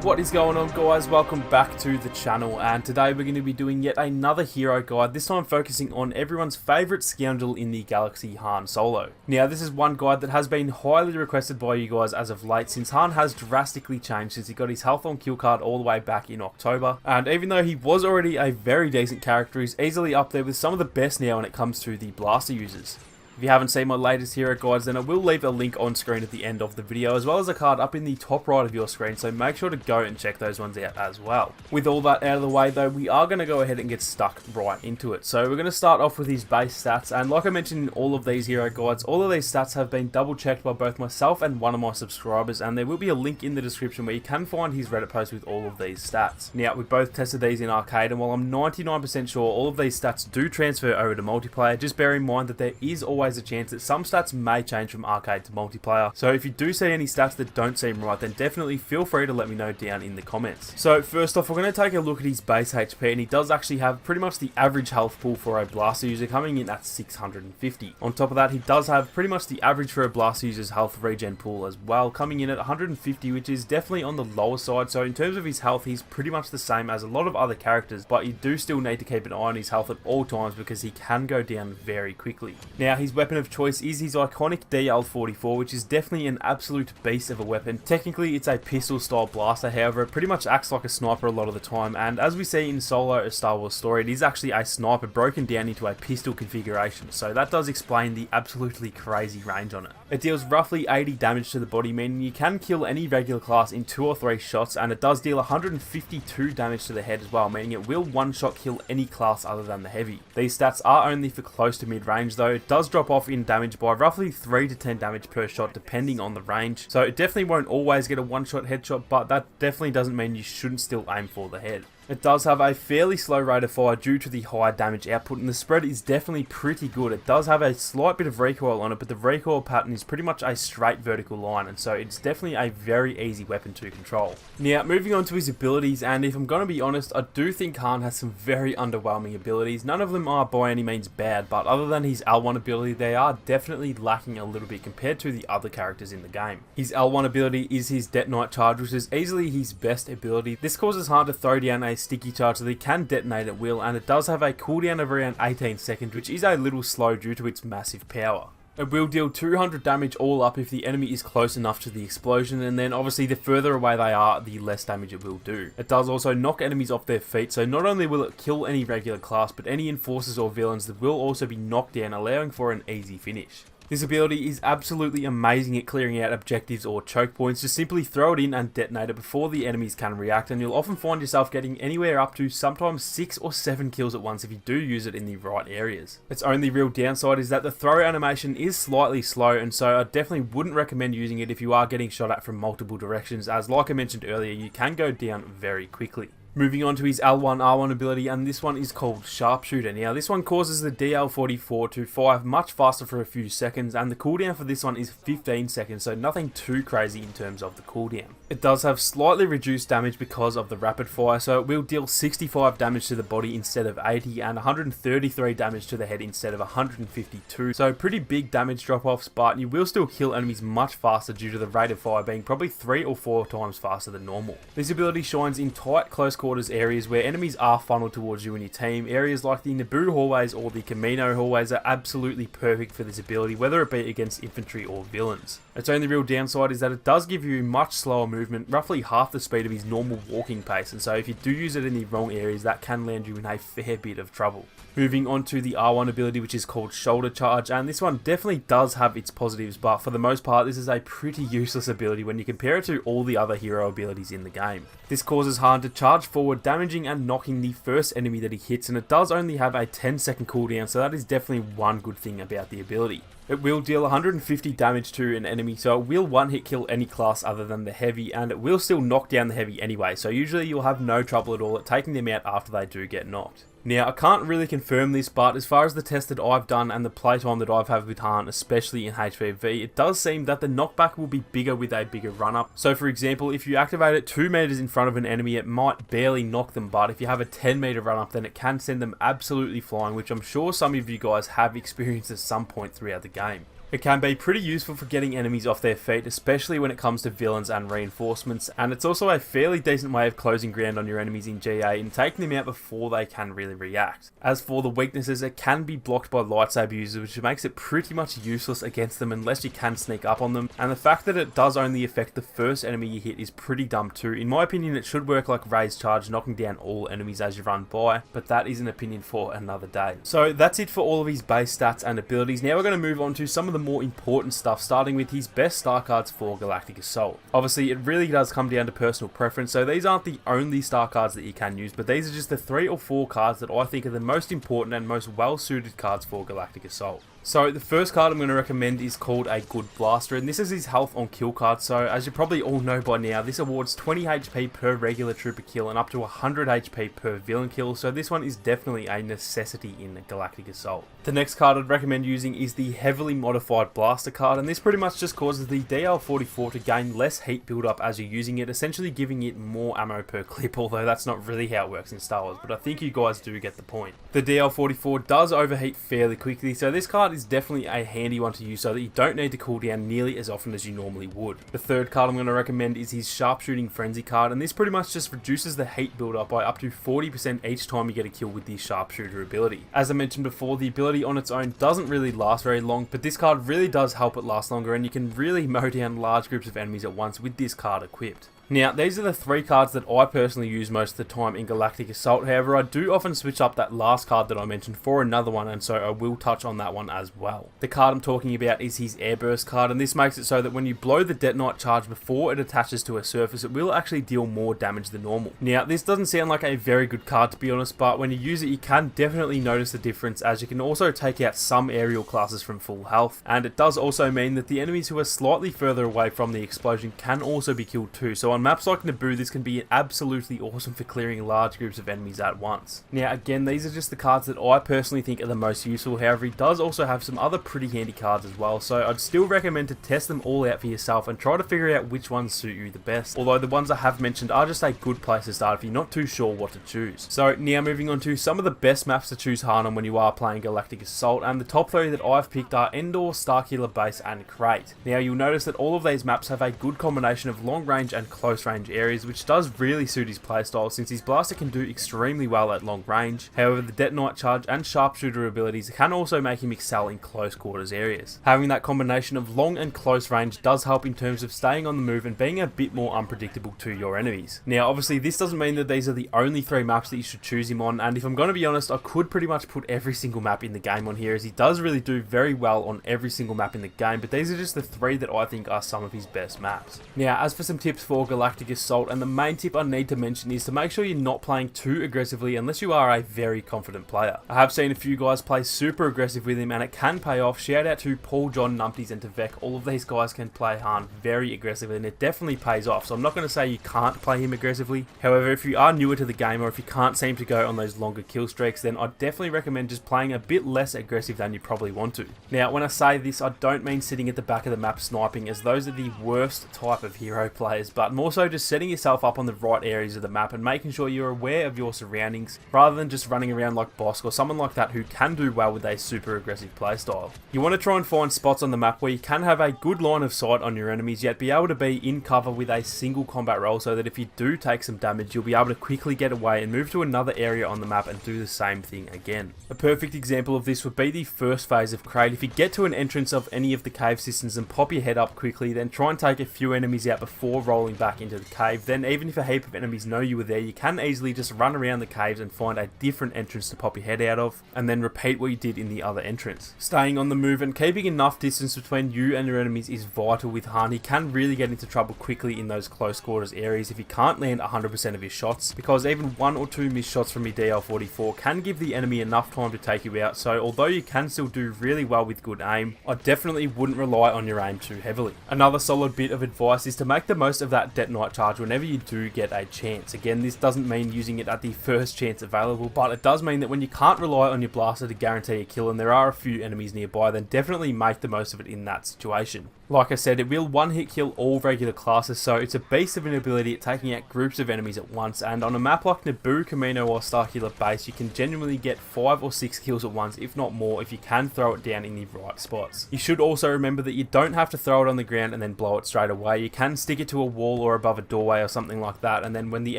What is going on, guys? Welcome back to the channel, and today we're going to be doing yet another hero guide, this time focusing on everyone's favourite scoundrel in the galaxy, Han Solo. Now this is one guide that has been highly requested by you guys as of late, since Han has drastically changed since he got his health on kill card all the way back in October, and even though he was already a very decent character, he's easily up there with some of the best now when it comes to the blaster users. If you haven't seen my latest hero guides, then I will leave a link on screen at the end of the video, as well as a card up in the top right of your screen, so make sure to go and check those ones out as well. With all that out of the way though, we are going to go ahead and get stuck right into it. So we're going to start off with his base stats, and like I mentioned in all of these hero guides, all of these stats have been double checked by both myself and one of my subscribers, and there will be a link in the description where you can find his Reddit post with all of these stats. Now we both tested these in arcade, and while I'm 99% sure all of these stats do transfer over to multiplayer, just bear in mind that there is always a chance that some stats may change from arcade to multiplayer. So if you do see any stats that don't seem right, then definitely feel free to let me know down in the comments. So first off, we're going to take a look at his base HP, and he does actually have pretty much the average health pool for a blaster user, coming in at 650. On top of that, he does have pretty much the average for a blaster user's health regen pool as well, coming in at 150, which is definitely on the lower side. So in terms of his health, he's pretty much the same as a lot of other characters, but you do still need to keep an eye on his health at all times because he can go down very quickly. Now his weapon of choice is his iconic DL44, which is definitely an absolute beast of a weapon. Technically it's a pistol style blaster, however it pretty much acts like a sniper a lot of the time, and as we see in Solo, a Star Wars story, it is actually a sniper broken down into a pistol configuration, so that does explain the absolutely crazy range on it. It deals roughly 80 damage to the body, meaning you can kill any regular class in 2 or 3 shots, and it does deal 152 damage to the head as well, meaning it will one shot kill any class other than the heavy. These stats are only for close to mid range though. It does drop off in damage by roughly 3 to 10 damage per shot depending on the range, so it definitely won't always get a one shot headshot, but that definitely doesn't mean you shouldn't still aim for the head. It does have a fairly slow rate of fire due to the high damage output, and the spread is definitely pretty good. It does have a slight bit of recoil on it, but the recoil pattern is pretty much a straight vertical line, and so it's definitely a very easy weapon to control. Now moving on to his abilities, and if I'm going to be honest, I do think Han has some very underwhelming abilities. None of them are by any means bad, but other than his L1 ability, they are definitely lacking a little bit compared to the other characters in the game. His L1 ability is his Detonite charge, which is easily his best ability. This causes Han to throw down a sticky charge so that he can detonate at will, and it does have a cooldown of around 18 seconds, which is a little slow due to its massive power. It will deal 200 damage all up if the enemy is close enough to the explosion, and then obviously the further away they are, the less damage it will do. It does also knock enemies off their feet, so not only will it kill any regular class, but any enforcers or villains that will also be knocked down, allowing for an easy finish. This ability is absolutely amazing at clearing out objectives or choke points. Just simply throw it in and detonate it before the enemies can react, and you'll often find yourself getting anywhere up to sometimes 6 or 7 kills at once if you do use it in the right areas. Its only real downside is that the throw animation is slightly slow, and so I definitely wouldn't recommend using it if you are getting shot at from multiple directions, as like I mentioned earlier, you can go down very quickly. Moving on to his L1R1 ability, and this one is called Sharpshooter. Now this one causes the DL44 to fire much faster for a few seconds, and the cooldown for this one is 15 seconds, so nothing too crazy in terms of the cooldown. It does have slightly reduced damage because of the rapid fire, so it will deal 65 damage to the body instead of 80, and 133 damage to the head instead of 152, so pretty big damage drop-offs, but you will still kill enemies much faster due to the rate of fire being probably 3 or 4 times faster than normal. This ability shines in tight, close quarters areas where enemies are funneled towards you and your team. Areas like the Naboo hallways or the Camino hallways are absolutely perfect for this ability, whether it be against infantry or villains. Its only real downside is that it does give you much slower movement, roughly half the speed of his normal walking pace, and so if you do use it in the wrong areas, that can land you in a fair bit of trouble. Moving on to the R1 ability, which is called Shoulder Charge, and this one definitely does have its positives, but for the most part this is a pretty useless ability when you compare it to all the other hero abilities in the game. This causes Han to charge forward, damaging and knocking the first enemy that he hits, and it does only have a 10-second cooldown, so that is definitely one good thing about the ability. It will deal 150 damage to an enemy, so it will one-hit kill any class other than the heavy, and it will still knock down the heavy anyway, so usually you'll have no trouble at all at taking them out after they do get knocked. Now, I can't really confirm this, but as far as the test that I've done and the playtime that I've had with Han, especially in HVV, it does seem that the knockback will be bigger with a bigger run-up. So for example, if you activate it 2 meters in front of an enemy, it might barely knock them, but if you have a 10 meter run-up, then it can send them absolutely flying, which I'm sure some of you guys have experienced at some point throughout the game. It can be pretty useful for getting enemies off their feet, especially when it comes to villains and reinforcements, and it's also a fairly decent way of closing ground on your enemies in GA and taking them out before they can really react. As for the weaknesses, it can be blocked by lightsaber users, which makes it pretty much useless against them unless you can sneak up on them, and the fact that it does only affect the first enemy you hit is pretty dumb too. In my opinion, it should work like Ray's charge, knocking down all enemies as you run by, but that is an opinion for another day. So that's it for all of his base stats and abilities. Now we're going to move on to some of the more important stuff, starting with his best star cards for Galactic Assault. Obviously, it really does come down to personal preference, so these aren't the only star cards that you can use, but these are just the 3 or 4 cards that I think are the most important and most well-suited cards for Galactic Assault. So the first card I'm going to recommend is called a Good Blaster, and this is his health on kill card. So as you probably all know by now, this awards 20 HP per regular trooper kill and up to 100 HP per villain kill, so this one is definitely a necessity in Galactic Assault. The next card I'd recommend using is the heavily modified blaster card, and this pretty much just causes the DL44 to gain less heat build-up as you're using it, essentially giving it more ammo per clip, although that's not really how it works in Star Wars, but I think you guys do get the point. The DL44 does overheat fairly quickly, so this card is definitely a handy one to use so that you don't need to cool down nearly as often as you normally would. The third card I'm going to recommend is his Sharpshooting Frenzy card, and this pretty much just reduces the heat build-up by up to 40% each time you get a kill with the Sharpshooter ability. As I mentioned before, the ability on its own doesn't really last very long, but this card really does help it last longer, and you can really mow down large groups of enemies at once with this card equipped. Now, these are the 3 cards that I personally use most of the time in Galactic Assault. However, I do often switch up that last card that I mentioned for another one, and so I will touch on that one as well. The card I'm talking about is his Airburst card, and this makes it so that when you blow the detonite charge before it attaches to a surface, it will actually deal more damage than normal. Now, this doesn't sound like a very good card to be honest, but when you use it, you can definitely notice the difference, as you can also take out some aerial classes from full health, and it does also mean that the enemies who are slightly further away from the explosion can also be killed too. So on maps like Naboo, this can be absolutely awesome for clearing large groups of enemies at once. Now again, these are just the cards that I personally think are the most useful. However, he does also have some other pretty handy cards as well, so I'd still recommend to test them all out for yourself and try to figure out which ones suit you the best. Although the ones I have mentioned are just a good place to start if you're not too sure what to choose. So now moving on to some of the best maps to choose Han on when you are playing Galactic Assault, and the top 3 that I've picked are Endor, Starkiller Base and Crate. Now you'll notice that all of these maps have a good combination of long range and close range areas, which does really suit his playstyle since his blaster can do extremely well at long range. However, the detonite charge and sharpshooter abilities can also make him excel in close quarters areas. Having that combination of long and close range does help in terms of staying on the move and being a bit more unpredictable to your enemies. Now obviously this doesn't mean that these are the only 3 maps that you should choose him on, and if I'm going to be honest, I could pretty much put every single map in the game on here, as he does really do very well on every single map in the game, but these are just the 3 that I think are some of his best maps. Now as for some tips for Galactic Assault, and the main tip I need to mention is to make sure you're not playing too aggressively unless you are a very confident player. I have seen a few guys play super aggressive with him and it can pay off. Shout out to Paul, John, Numpties and Tavek. All of these guys can play Han very aggressively and it definitely pays off. So I'm not going to say you can't play him aggressively. However, if you are newer to the game or if you can't seem to go on those longer kill streaks, then I'd definitely recommend just playing a bit less aggressive than you probably want to. Now when I say this, I don't mean sitting at the back of the map sniping, as those are the worst type of hero players, but more so just setting yourself up on the right areas of the map and making sure you're aware of your surroundings rather than just running around like Bosk or someone like that who can do well with a super aggressive playstyle. You want to try and find spots on the map where you can have a good line of sight on your enemies, yet be able to be in cover with a single combat roll, so that if you do take some damage, you'll be able to quickly get away and move to another area on the map and do the same thing again. A perfect example of this would be the first phase of Crate. If you get to an entrance of any of the cave systems and pop your head up quickly, then try and take a few enemies out before rolling back into the cave, then even if a heap of enemies know you were there, you can easily just run around the caves and find a different entrance to pop your head out of, and then repeat what you did in the other entrance. Staying on the move and keeping enough distance between you and your enemies is vital with Han. He can really get into trouble quickly in those close quarters areas if you can't land 100% of his shots, because even 1 or 2 missed shots from your DL44 can give the enemy enough time to take you out. So although you can still do really well with good aim, I definitely wouldn't rely on your aim too heavily. Another solid bit of advice is to make the most of that Detonite Charge whenever you do get a chance. Again, this doesn't mean using it at the first chance available, but it does mean that when you can't rely on your blaster to guarantee a kill and there are a few enemies nearby, then definitely make the most of it in that situation. Like I said, it will one-hit kill all regular classes, so it's a beast of an ability at taking out groups of enemies at once, and on a map like Naboo, Camino or Starkiller Base, you can genuinely get 5 or 6 kills at once, if not more, if you can throw it down in the right spots. You should also remember that you don't have to throw it on the ground and then blow it straight away. You can stick it to a wall or above a doorway or something like that, and then when the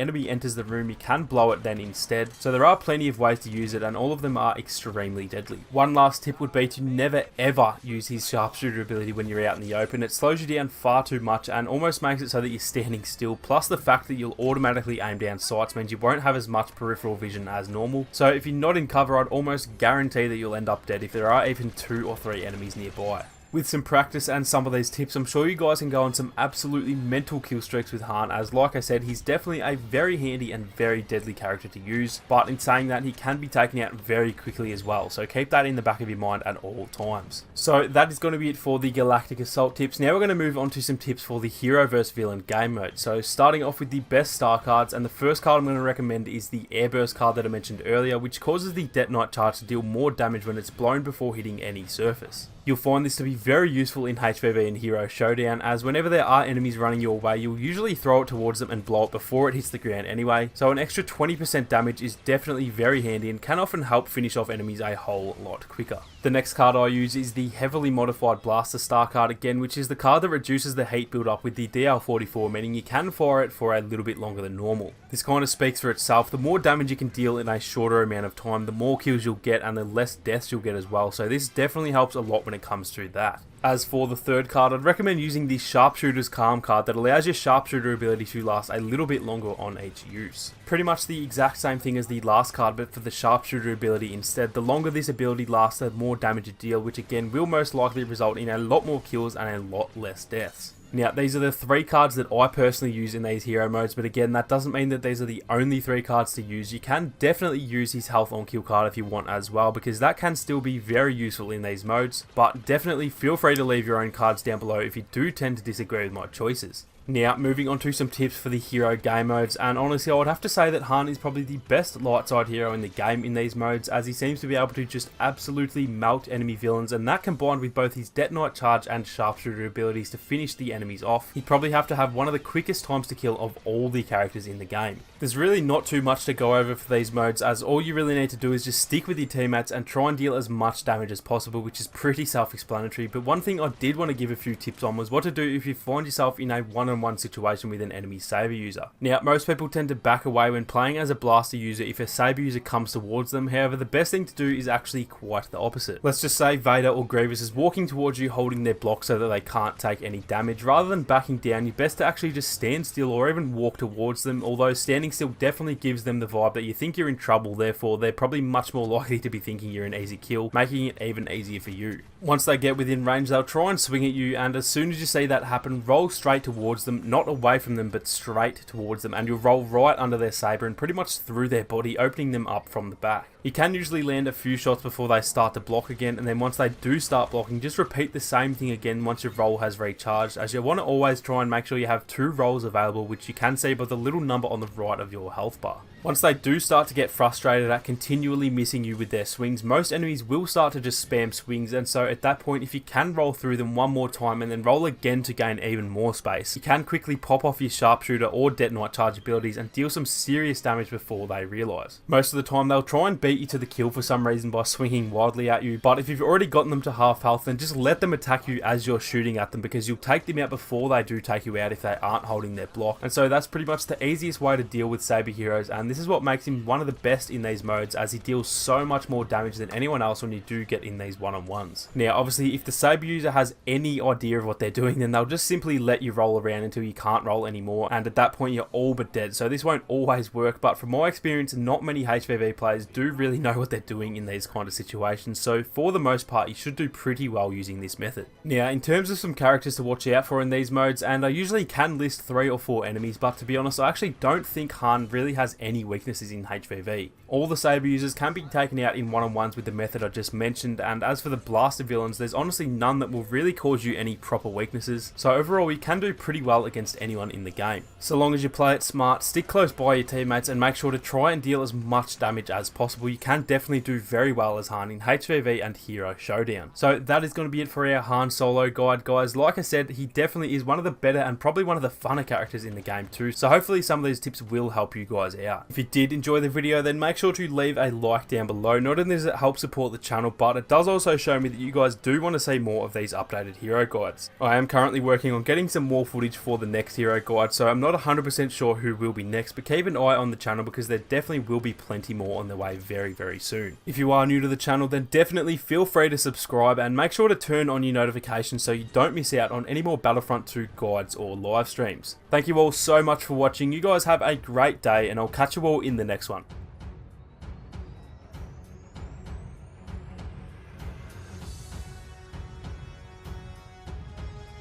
enemy enters the room, you can blow it then instead. So there are plenty of ways to use it, and all of them are extremely deadly. One last tip would be to never ever use his Sharpshooter ability when you're out in the open. It slows you down far too much and almost makes it so that you're standing still, plus the fact that you'll automatically aim down sights means you won't have as much peripheral vision as normal. So if you're not in cover, I'd almost guarantee that you'll end up dead if there are even 2 or 3 enemies nearby. With some practice and some of these tips, I'm sure you guys can go on some absolutely mental kill streaks with Han, as like I said, he's definitely a very handy and very deadly character to use, but in saying that, he can be taken out very quickly as well, so keep that in the back of your mind at all times. So that is going to be it for the Galactic Assault tips. Now we're going to move on to some tips for the Hero vs Villain game mode. So starting off with the best star cards, and the first card I'm going to recommend is the Airburst card that I mentioned earlier, which causes the Detonite Charge to deal more damage when it's blown before hitting any surface. You'll find this to be very useful in HVV and Hero Showdown, as whenever there are enemies running your way, you'll usually throw it towards them and blow it before it hits the ground anyway, so an extra 20% damage is definitely very handy and can often help finish off enemies a whole lot quicker. The next card I use is the heavily modified Blaster Star card again, which is the card that reduces the heat build up with the DL44, meaning you can fire it for a little bit longer than normal. This kind of speaks for itself. The more damage you can deal in a shorter amount of time, the more kills you'll get and the less deaths you'll get as well, so this definitely helps a lot when it comes to that. As for the third card, I'd recommend using the Sharpshooter's Calm card that allows your Sharpshooter ability to last a little bit longer on each use. Pretty much the exact same thing as the last card, but for the Sharpshooter ability instead. The longer this ability lasts, the more damage you deal, which again will most likely result in a lot more kills and a lot less deaths. Now, these are the 3 cards that I personally use in these hero modes, but again, that doesn't mean that these are the only 3 cards to use. You can definitely use his health on kill card if you want as well, because that can still be very useful in these modes, but definitely feel free to leave your own cards down below if you do tend to disagree with my choices. Now, moving on to some tips for the hero game modes, and honestly I would have to say that Han is probably the best light side hero in the game in these modes, as he seems to be able to just absolutely melt enemy villains, and that combined with both his Detonite Charge and Sharpshooter abilities to finish the enemies off, he'd probably have to have one of the quickest times to kill of all the characters in the game. There's really not too much to go over for these modes, as all you really need to do is just stick with your teammates and try and deal as much damage as possible, which is pretty self-explanatory, but one thing I did want to give a few tips on was what to do if you find yourself in a one-on-one situation with an enemy Saber user. Now, most people tend to back away when playing as a Blaster user if a Saber user comes towards them. However, the best thing to do is actually quite the opposite. Let's just say Vader or Grievous is walking towards you holding their block so that they can't take any damage. Rather than backing down, you're best to actually just stand still or even walk towards them, although standing still definitely gives them the vibe that you think you're in trouble, therefore they're probably much more likely to be thinking you're an easy kill, making it even easier for you. Once they get within range, they'll try and swing at you, and as soon as you see that happen, roll straight towards them, not away from them but straight towards them, and you'll roll right under their saber and pretty much through their body, opening them up from the back. You can usually land a few shots before they start to block again, and then once they do start blocking, just repeat the same thing again once your roll has recharged, as you want to always try and make sure you have 2 rolls available, which you can see by the little number on the right of your health bar. Once they do start to get frustrated at continually missing you with their swings, most enemies will start to just spam swings, and so at that point, if you can roll through them one more time and then roll again to gain even more space, you can quickly pop off your Sharpshooter or Detonite Charge abilities and deal some serious damage before they realise. Most of the time, they'll try and beat you to the kill for some reason by swinging wildly at you, but if you've already gotten them to half health, then just let them attack you as you're shooting at them, because you'll take them out before they do take you out if they aren't holding their block. And so that's pretty much the easiest way to deal with Saber heroes, and this is what makes him one of the best in these modes, as he deals so much more damage than anyone else when you do get in these one-on-ones. Now obviously, if the Saber user has any idea of what they're doing, then they'll just simply let you roll around until you can't roll anymore, and at that point you're all but dead. So this won't always work, but from my experience, not many HVV players do really know what they're doing in these kind of situations, so for the most part you should do pretty well using this method. Now, in terms of some characters to watch out for in these modes, and I usually can list 3 or 4 enemies, but to be honest, I actually don't think Han really has any any weaknesses in HVV. All the saber users can be taken out in one-on-ones with the method I just mentioned, and as for the blaster villains, there's honestly none that will really cause you any proper weaknesses, so overall you can do pretty well against anyone in the game. So long as you play it smart, stick close by your teammates and make sure to try and deal as much damage as possible, you can definitely do very well as Han in HVV and Hero Showdown. So that is going to be it for our Han Solo guide, guys. Like I said, he definitely is one of the better and probably one of the funner characters in the game too, so hopefully some of these tips will help you guys out. If you did enjoy the video, then make sure to leave a like down below. Not only does it help support the channel, but it does also show me that you guys do want to see more of these updated hero guides. I am currently working on getting some more footage for the next hero guide, so I'm not 100% sure who will be next, but keep an eye on the channel because there definitely will be plenty more on the way very soon. If you are new to the channel, then definitely feel free to subscribe and make sure to turn on your notifications so you don't miss out on any more Battlefront 2 guides or live streams. Thank you all so much for watching. You guys have a great day and I'll catch you all in the next one.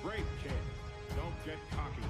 Great kid. Don't get cocky.